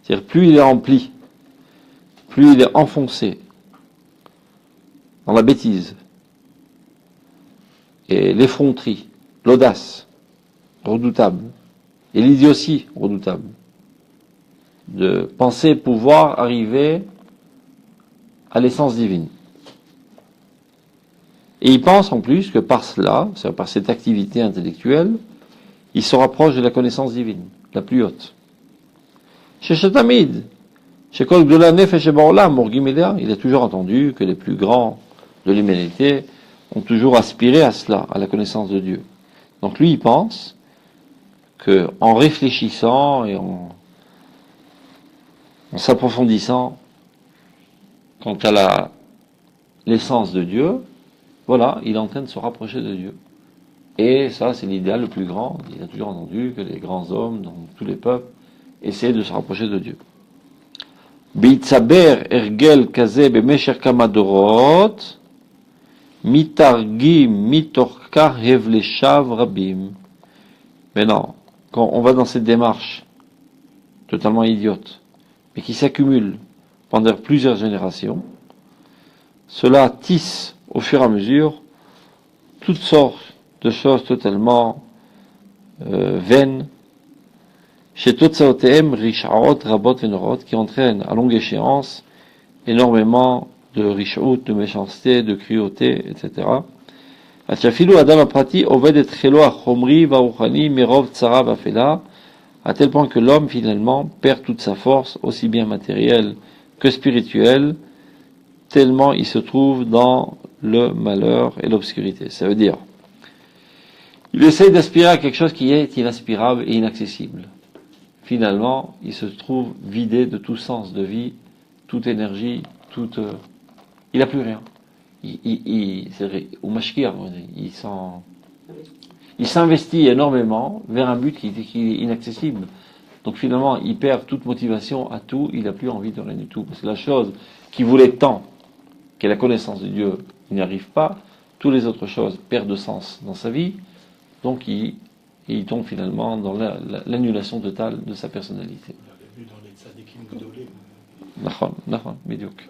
C'est-à-dire plus il est rempli, plus il est enfoncé dans la bêtise et l'effronterie, l'audace redoutable et l'idiotie redoutable de penser pouvoir arriver à l'essence divine. Et il pense en plus que par cela, c'est-à-dire par cette activité intellectuelle, il se rapproche de la connaissance divine, la plus haute. Chez Shetamid, chez Kol Gdola Nefesh Baolam, Morgimeda, il a toujours entendu que les plus grands de l'humanité ont toujours aspiré à cela, à la connaissance de Dieu. Donc lui, il pense que en réfléchissant et en s'approfondissant quant à l'essence de Dieu, voilà, il est en train de se rapprocher de Dieu. Et ça, c'est l'idéal le plus grand. Il a toujours entendu que les grands hommes, dans tous les peuples, essaient de se rapprocher de Dieu. Beitzaber ergel kaze bemesher kama dorot, mitargim mitorka hevleshav rabim. Mais non, quand on va dans cette démarche totalement idiote, mais qui s'accumule pendant plusieurs générations, cela tisse au fur et à mesure toutes sortes de choses totalement vaines, chez Totsaotem, Rishaot, Rabot, Venorot, qui entraînent à longue échéance énormément de rishout, de méchanceté, de cruauté, etc. Achafilu Adam Aprati, Oved et Chelo Achomri, Varuchani, Mirov, Tsara, Vafela, à tel point que l'homme, finalement, perd toute sa force, aussi bien matérielle que spirituelle, tellement il se trouve dans le malheur et l'obscurité. Ça veut dire, il essaye d'aspirer à quelque chose qui est inaspirable et inaccessible. Finalement, il se trouve vidé de tout sens de vie, toute énergie, il n'a plus rien. C'est vrai, au mashkir, il s'investit énormément vers un but qui est inaccessible. Donc finalement, il perd toute motivation à tout, il n'a plus envie de rien du tout. Parce que la chose qu'il voulait tant, qui est la connaissance de Dieu, il n'y arrive pas, toutes les autres choses perdent de sens dans sa vie, donc il tombe finalement dans l'annulation totale de sa personnalité. On l'avait vu dans les tzadikim gdolim. Nachon, Bidiouk.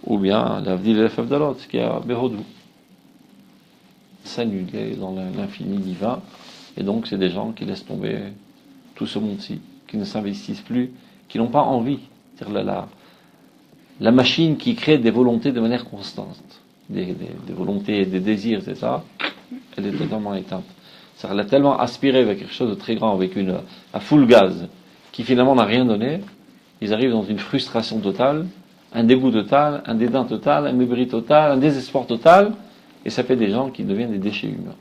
Ou bien l'Avdil el Fafdalot, qui est à Behodou. S'annuler dans l'infini divin, et donc c'est des gens qui laissent tomber tout ce monde-ci, qui ne s'investissent plus, qui n'ont pas envie. C'est-à-dire la machine qui crée des volontés de manière constante, des volontés, des désirs, c'est ça, elle est totalement éteinte. C'est-à-dire elle a tellement aspiré vers quelque chose de très grand, avec un full gaz, qui finalement n'a rien donné, ils arrivent dans une frustration totale, un dégoût total, un dédain total, un mépris total, un désespoir total, et ça fait des gens qui deviennent des déchets humains.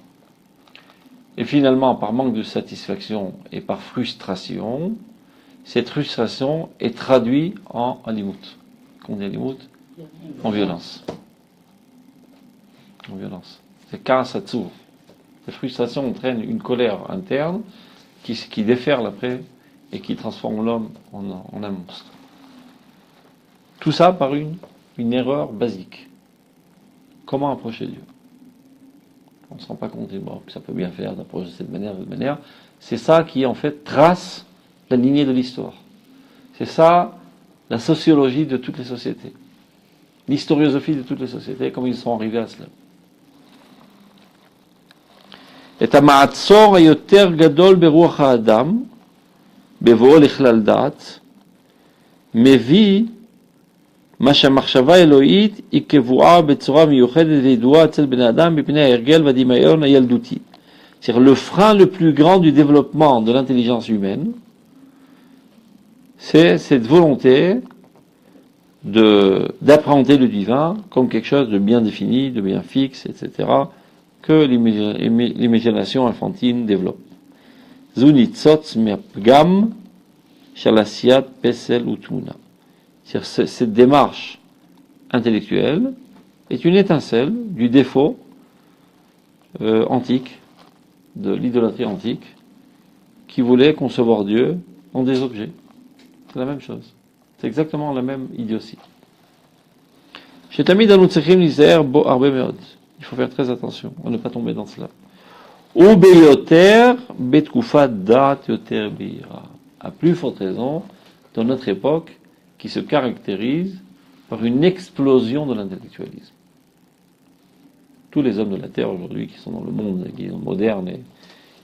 Et finalement, par manque de satisfaction et par frustration, cette frustration est traduite en alimut. Qu'on dit alimut? En violence. En violence. C'est kaasatsour. Cette frustration entraîne une colère interne qui déferle après et qui transforme l'homme en un monstre. Tout ça par une erreur basique. Comment approcher Dieu? On ne se rend pas compte que ça peut bien faire d'approcher de cette manière. C'est ça qui, en fait, trace la lignée de l'histoire. C'est ça, la sociologie de toutes les sociétés. L'historiosophie de toutes les sociétés, comment ils sont arrivés à cela. Et המעצור היותר גדול ברוח האדם, בבואו לכלל דעת, מביא מה שהמחשבה האלוהית היא קבועה בצורה מיוחדת וידועה אצל בני אדם מפני ההרגל והדמיון הילדותי. C'est-à-dire le frein le plus grand du développement de l'intelligence humaine, c'est cette volonté d'appréhender le divin comme quelque chose de bien défini, de bien fixe, etc., que l'imagination infantile développe. Zunitzot merpgam shalasiat pesel utmuna. Cette démarche intellectuelle est une étincelle du défaut antique, de l'idolâtrie antique, qui voulait concevoir Dieu en des objets. C'est la même chose. C'est exactement la même idiotie. Chez Tamid Anutsechim Nizer Bo Arbe Meod. Il faut faire très attention à ne pas tomber dans cela. Ou Beyoter Betkufa Dat Yoter Beira. À plus forte raison, dans notre époque, qui se caractérise par une explosion de l'intellectualisme. Tous les hommes de la Terre aujourd'hui qui sont dans le monde, qui sont modernes et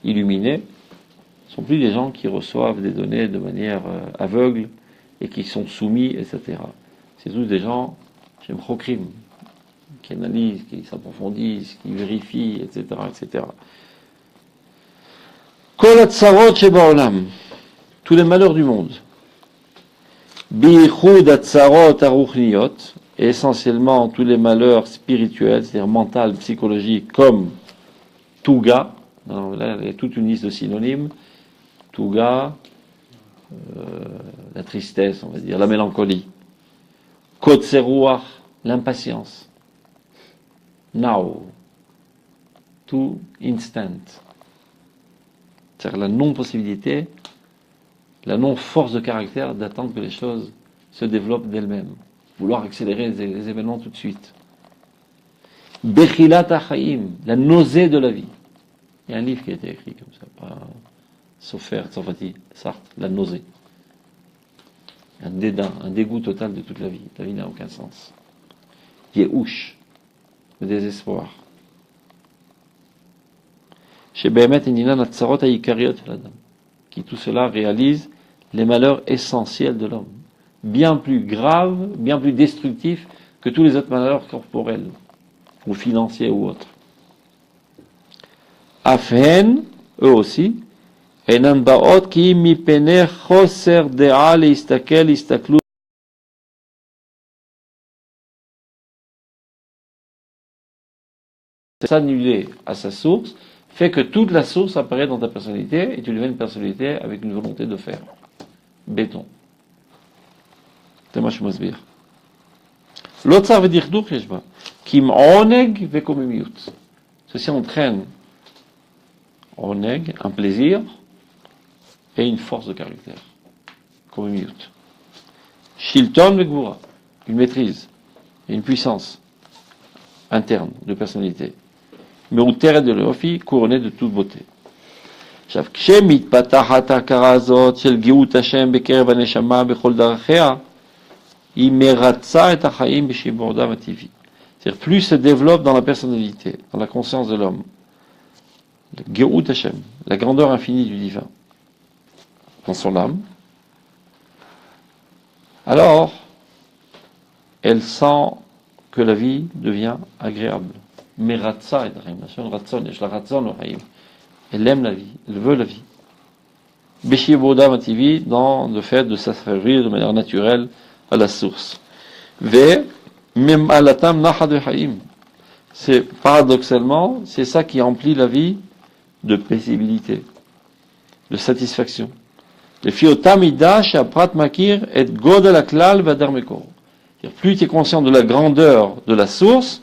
illuminés, ne sont plus des gens qui reçoivent des données de manière aveugle et qui sont soumis, etc. C'est tous des gens, j'aime Chokrim, qui analysent, qui s'approfondissent, qui vérifient, etc., etc. Kol hatzarot shebaolam, tous les malheurs du monde. Bichud hatzarot aruchniyot, et essentiellement tous les malheurs spirituels, c'est-à-dire mental, psychologique, comme Touga. Alors là, il y a toute une liste de synonymes. Touga, la tristesse, on va dire, la mélancolie. Kotzeruach, l'impatience. Now, to instant. C'est-à-dire la non-possibilité, la non-force de caractère d'attendre que les choses se développent d'elles-mêmes. Vouloir accélérer les événements tout de suite. Bechilat hachaim, la nausée de la vie. Il y a un livre qui a été écrit comme ça, par Sofer Tzarfati, Sartre, la nausée. Un dédain, un dégoût total de toute la vie. La vie n'a aucun sens. Yehush, le désespoir. Chez Behemet Eninan Atzarot Haïkariot Adam, qui tout cela réalise les malheurs essentiels de l'homme, bien plus graves, bien plus destructifs que tous les autres malheurs corporels, ou financiers ou autres. Afhen, eux aussi, Enan Baot ki mi pene choser dea le istakel istaklu. S'annuler à sa source fait que toute la source apparaît dans ta personnalité et tu deviens une personnalité avec une volonté de faire. Béton. C'est moi je m'asbire. L'autre ça veut dire d'où je vois. Kim oneg vekomimiut. Ceci entraîne oneg, un plaisir et une force de caractère. Komimiut. Shilton vegvura, une maîtrise et une puissance interne de personnalité. Meuteret de l'ofi, couronné de toute beauté. עכשיו, כשמתפתחת ההכרה הזאת של גאות השם בקרב הנשמה בכל דרכיה, היא מרצה את החיים בשיבורדם הטבעי. C'est-à-dire, plus se développe dans la personnalité, dans la conscience de l'homme, le Geout Hashem, la grandeur infinie du divin, dans son âme, alors, elle sent que la vie devient agréable. Meratza et Rahim, elle aime la vie, elle veut la vie. Beshiboda Mativi, dans le fait de s'asservir de manière naturelle à la source. Ve Mem Alatam Nahad Haim. C'est paradoxalement, c'est ça qui emplit la vie de paisibilité, de satisfaction. Le Fiotamida Shaprat Makir et Godel Aklal Vadar Mekor. Plus tu es conscient de la grandeur de la source,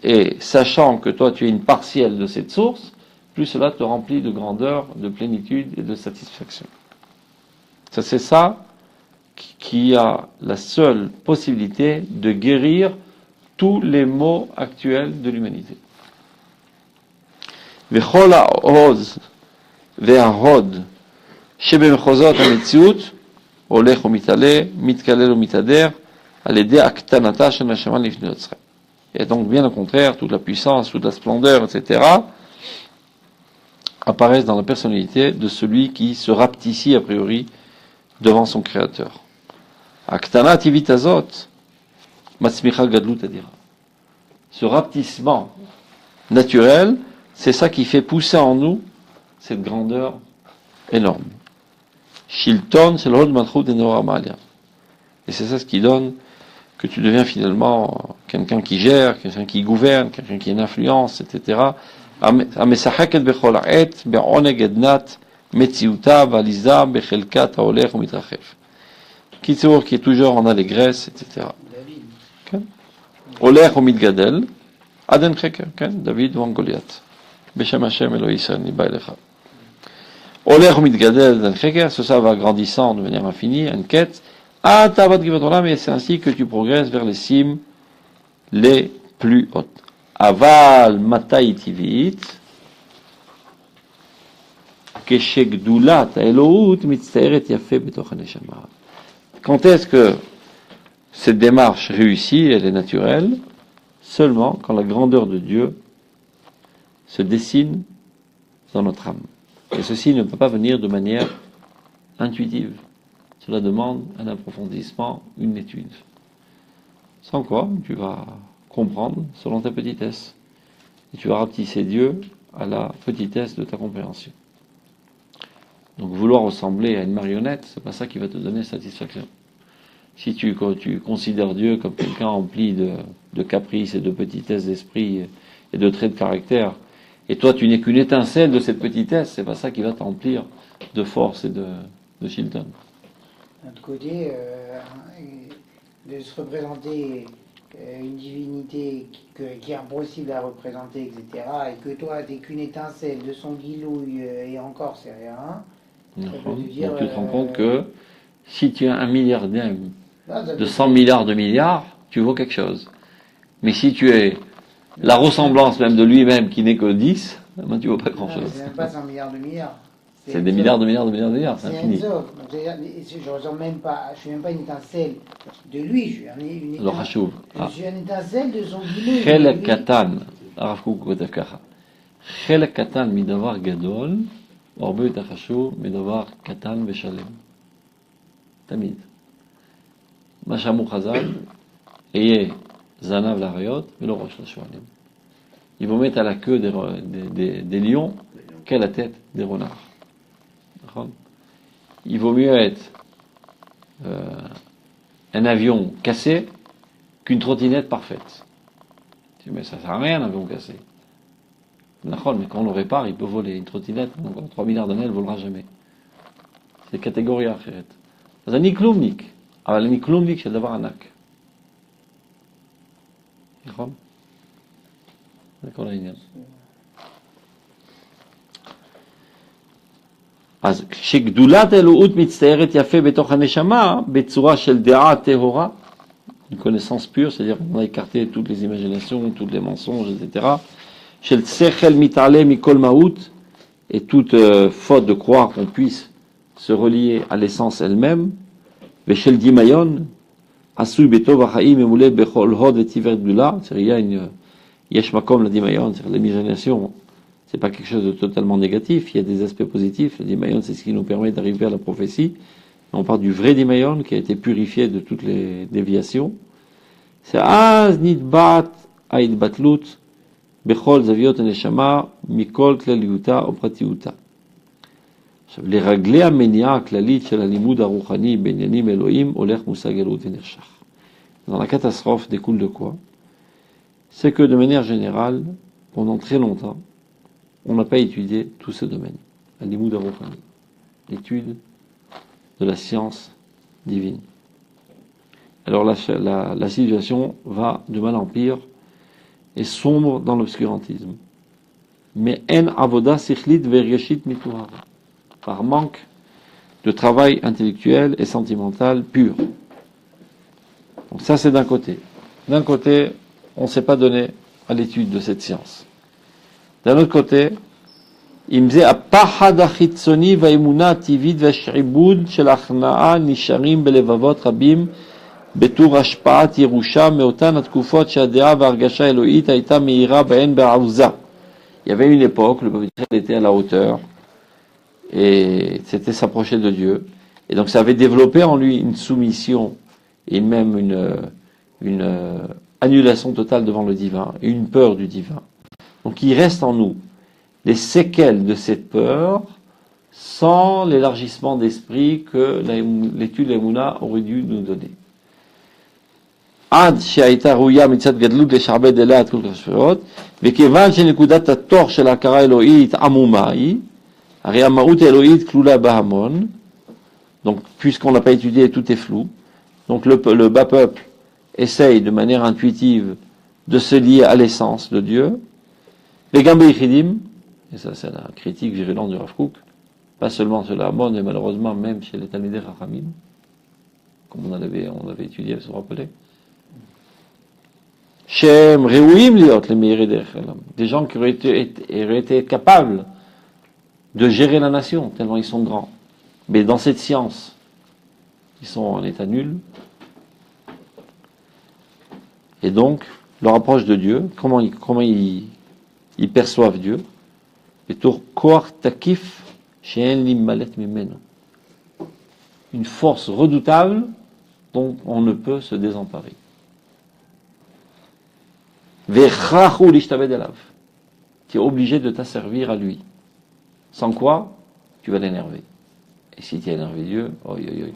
et sachant que toi tu es une partielle de cette source, plus cela te remplit de grandeur, de plénitude et de satisfaction. Ça, c'est ça qui a la seule possibilité de guérir tous les maux actuels de l'humanité. V'chol ha'oz ve'ahod shebemechozot ha'metziut olech u'mitale mitkalel u'mitader al-yedei aktanata shel neshama lifnei Yotzrei. Et donc, bien au contraire, toute la puissance, toute la splendeur, etc., apparaissent dans la personnalité de celui qui se rapetissit a priori devant son Créateur. Aktana tivit azot, matzmicha gadlut adira. Ce rapetissement naturel, c'est ça qui fait pousser en nous cette grandeur énorme. Shilton, c'est le rôle de Malchut et Nora Amalia. Et c'est ça ce qui donne que tu deviens finalement quelqu'un qui gère, quelqu'un qui gouverne, quelqu'un qui a une influence, etc. המשחקת בכל עת בעונג עדנת מציאותה ועליזה בחלקת ההולך ומתרחב. קיצור, qui est toujours en allégresse, etc. כן? הולך ומתגדל עד אין חקר, כן? דוד וגוליית. בשם השם אלוהי ישראל ניבא אליך. הולך ומתגדל עד אין חקר, ça va grandissant de manière infinie, une quête. Ah, Tavat Givat, et c'est ainsi que tu progresses vers les cimes les plus hautes. Aval Matai Tivit, Keshegdulat Elohut Mitzeret Yafe Betoch HaNeshama. Quand est-ce que cette démarche réussit, elle est naturelle, seulement quand la grandeur de Dieu se dessine dans notre âme. Et ceci ne peut pas venir de manière intuitive. Cela demande un approfondissement, une étude. Sans quoi, tu vas comprendre selon ta petitesse. Et tu vas rapetisser Dieu à la petitesse de ta compréhension. Donc vouloir ressembler à une marionnette, c'est pas ça qui va te donner satisfaction. Si tu considères Dieu comme quelqu'un empli de caprices et de petitesse d'esprit et de traits de caractère, et toi tu n'es qu'une étincelle de cette petitesse, c'est pas ça qui va t'emplir de force et de Shilton. D'un autre côté, de se représenter une divinité qui est impossible à représenter, etc., et que toi, t'es qu'une étincelle de son guilouille, et encore, c'est rien. Donc tu te rends compte que si tu es un milliardaire de 100 milliards de milliards, tu vaux quelque chose. Mais si tu es la ressemblance même de lui-même qui n'est que 10, ben tu vaux pas grand-chose. C'est même pas 100 milliards de milliards. C'est des milliards de milliards de milliards de milliards, c'est infini. Je ressemble même pas, je suis même pas une étincelle de lui, je suis une étincelle de son guilouille. חלק קטן, הרב קוק כותב ככה, חלק קטן מדבר גדול, הוא הרבה יותר חשוב מדבר קטן ושלם. תמיד. מה שאמרו חז"ל, אהיה זנב לאריות ולא ראש לשועלים. Ils vont mettre à la queue des lions qu'à la tête des renards. Il vaut mieux être un avion cassé qu'une trottinette parfaite. Mais ça sert à rien un avion cassé. Mais quand on le répare, il peut voler. Une trottinette, 3 milliards d'années, elle ne volera jamais. C'est catégorie אחרת. אז אני כלומניק, אבל אני כלומניק של דבר ענק. נכון? זה כל העניין. אז כשגדולת האלוהות מצטיירת יפה בתוך הנשמה, בצורה של דעה טהורה, une connaissance pure, c'est-à-dire qu'on a écarté toutes les imaginations, tous les mensonges, etc. של שכל מתעלה מכל מהות, et toute faute de croire qu'on puisse se relier à l'essence elle-même, ושל דמיון, עשוי בטוב החיים ממולא בכל הוד ותפארת גדולה, c'est-à-dire il y a une yesh makom la dimion, c'est-à-dire l'imagination, c'est pas quelque chose de totalement négatif, il y a des aspects positifs, le dimion c'est ce qui nous permet d'arriver à la prophétie, on parle du vrai dimion qui a été purifié de toutes les déviations, c'est az nitbat aïd batlut bechol zaviot הנשמה מכל כלליותה או פרטיותה. עכשיו, לרגלי המניעה הכללית של הלימוד הרוחני בעניינים אלוהים הולך מושג אלוהות ונחשך. Dans la catastrophe découle de quoi? C'est que de manière générale, pendant très longtemps, on n'a pas étudié tous ces domaines. Al-Limud ar-Ruhani, l'étude de la science divine. Alors la situation va de mal en pire et sombre dans l'obscurantisme. Mais en avoda sikhlit veryashit mituhar, par manque de travail intellectuel et sentimental pur. Donc ça c'est d'un côté. D'un côté, on ne s'est pas donné à l'étude de cette science. D'un autre côté, il me disait הפחד החיצוני והאמונה הטבעית והשעבוד של ההכנעה נשארים בלבבות רבים בתור השפעת ירושה מאותן התקופות שהדעה וההרגשה האלוהית הייתה מהירה בהן בעוזה. Il y avait une époque, le peuple d'Israël était à la hauteur et c'était s'approcher de Dieu. Et donc ça avait développé en lui une soumission et même une annulation totale devant le divin et une peur du divin. Donc il reste en nous les séquelles de cette peur sans l'élargissement d'esprit que l'étude de l'Emouna aurait dû nous donner. עד שהייתה ראויה מצד גדלות לשעבד אליה את כל השפעות, וכיוון שנקודת התוך של ההכרה האלוהית עמומה היא, הרי המהות האלוהית כלולה בהמון, donc puisqu'on n'a pas étudié, tout est flou, donc le bas peuple essaye de manière intuitive de se lier à l'essence de Dieu. Les Gambé Yichidim, et ça c'est la critique virulente du Rav Kook, pas seulement chez la Hamon, mais malheureusement même chez les Talmidei Chachamim, comme on avait étudié, vous vous rappelez, Shem Reuim Liot, les Meirei Derech Olam, des gens qui auraient été capables de gérer la nation, tellement ils sont grands. Mais dans cette science, ils sont en état nul. Et donc, leur approche de Dieu, comment ils perçoivent Dieu, et tour koach takif she'en limmalet mimenu, une force redoutable dont on ne peut se désemparer. Vechachu lishtabed elav, tu es obligé de t'asservir à lui. Sans quoi, tu vas l'énerver. Et si tu as énervé Dieu,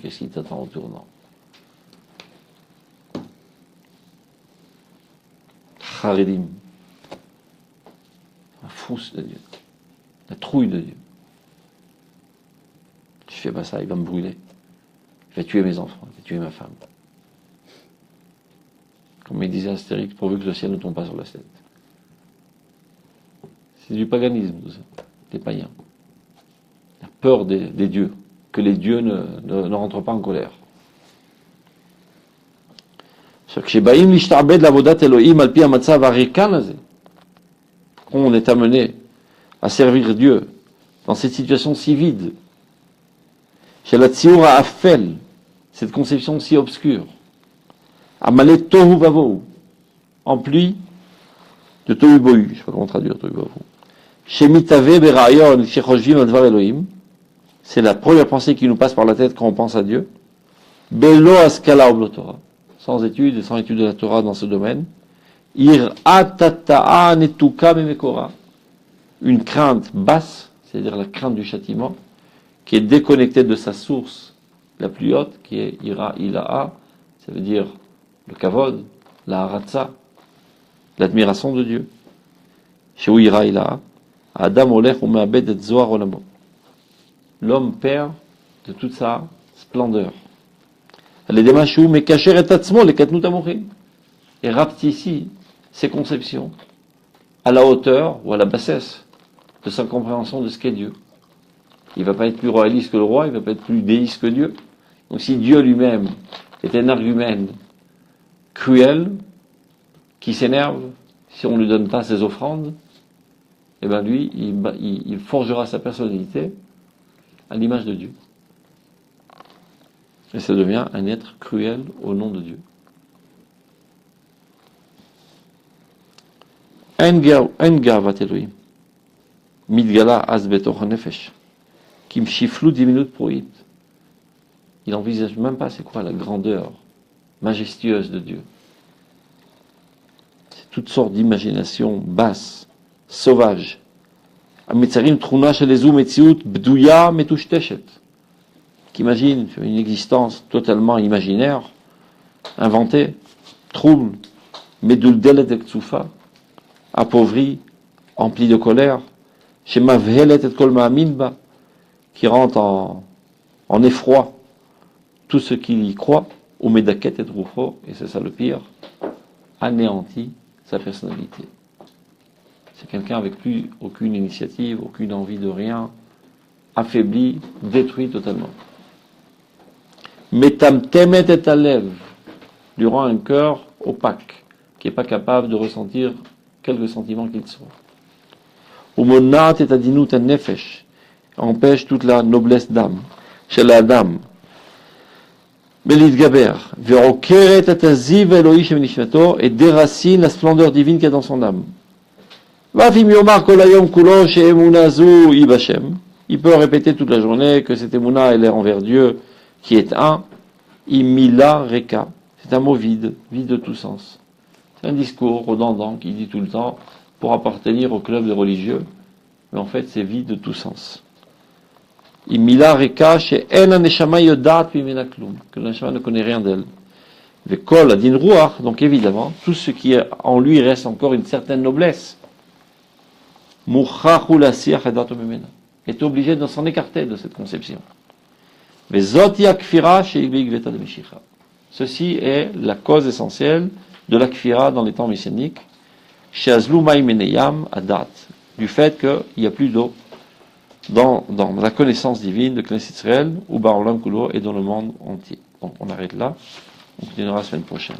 qu'est-ce qui t'attend au tournant? Charedim, la frousse de Dieu, la trouille de Dieu. Je fais pas ça, il va me brûler. Il va tuer mes enfants, il va tuer ma femme. Comme il disait Astérix, pourvu que le ciel ne tombe pas sur la tête. C'est du paganisme, tout ça, des païens. La peur des dieux, que les dieux ne rentrent pas en colère. כשבאים להשתעבד לעבודת אלוהים על פי המצב הריקן הזה, on est amené à servir Dieu dans cette situation si vide, של הציור האפל, cette conception si obscure, המלא תוהו ובוהו, empli de tohu bohu, je ne sais pas comment traduire tohu ובוהו, Shemitave berayon shechoshvim advar Elohim. C'est la première pensée qui nous passe par la tête quand on pense à Dieu. Belo askala oblo Torah. Sans études et sans études de la Torah dans ce domaine. Ir atata'a netuka memekora. Une crainte basse, c'est-à-dire la crainte du châtiment, qui est déconnectée de sa source la plus haute, qui est ira ila'a, ça veut dire le kavod, la haratza, l'admiration de Dieu. Chez ira ila'a, Adam olech umeabed et zohar olamo. L'homme perd de toute sa splendeur. Et rapetissent ses conceptions à la hauteur ou à la bassesse de sa compréhension de ce qu'est Dieu. Il ne va pas être plus royaliste que le roi, il ne va pas être plus déiste que Dieu. Donc si Dieu lui-même est un argument cruel, qui s'énerve si on ne lui donne pas ses offrandes, eh bien lui, il forgera sa personnalité à l'image de Dieu. Et ça devient un être cruel au nom de Dieu. En gavat Elohim. Midgala az betoch nefesh. Kim shiflu 10 minutes pour it. Il n'envisage même pas c'est quoi la grandeur majestueuse de Dieu. C'est toutes sortes d'imaginations basses, sauvages. Ametzarim truna shelezu metziut bdouya metushteshet. Qui imagine une existence totalement imaginaire, inventée, trouble, meduldelet et ktsufa, appauvrie, emplie de colère, shemavhelet et kol ma'amin ba, qui rentre en effroi tout ce qui y croit, ou medaket et rufo, et c'est ça le pire, anéantit sa personnalité. C'est quelqu'un avec plus aucune initiative, aucune envie de rien, affaibli, détruit totalement. Metamtemet et alev, lui rend un cœur opaque, qui n'est pas capable de ressentir quelque sentiment qu'il soit. Umonat et adinut en nefesh, empêche toute la noblesse d'âme, chez la dame. Melitgaber, verokeret et aziv Elohim shenishmato, et déracine la splendeur divine qu'il y a dans son âme. Vafim yomar kol hayom kulo she'emunazu ibashem. Il peut répéter toute la journée que cette émouna elle est envers Dieu, qui est un, imila reka. C'est un mot vide, vide de tout sens. C'est un discours redondant qui dit tout le temps pour appartenir au club des religieux, mais en fait c'est vide de tout sens. Imila reka chez en neshama yodat mimena klum, que la neshama ne connaît rien d'elle. Vekol adin ruach, donc évidemment, tout ce qui est en lui reste encore une certaine noblesse. Muchachu lasir hadato mimena, est obligé de s'en écarter de cette conception. Ceci est la cause essentielle de la kfira dans les temps messianiques, du fait qu'il n'y a plus d'eau dans la connaissance divine de Knesset Israël, ou Ba'olam Kulo et dans le monde entier. Donc on arrête là, on continuera la semaine prochaine.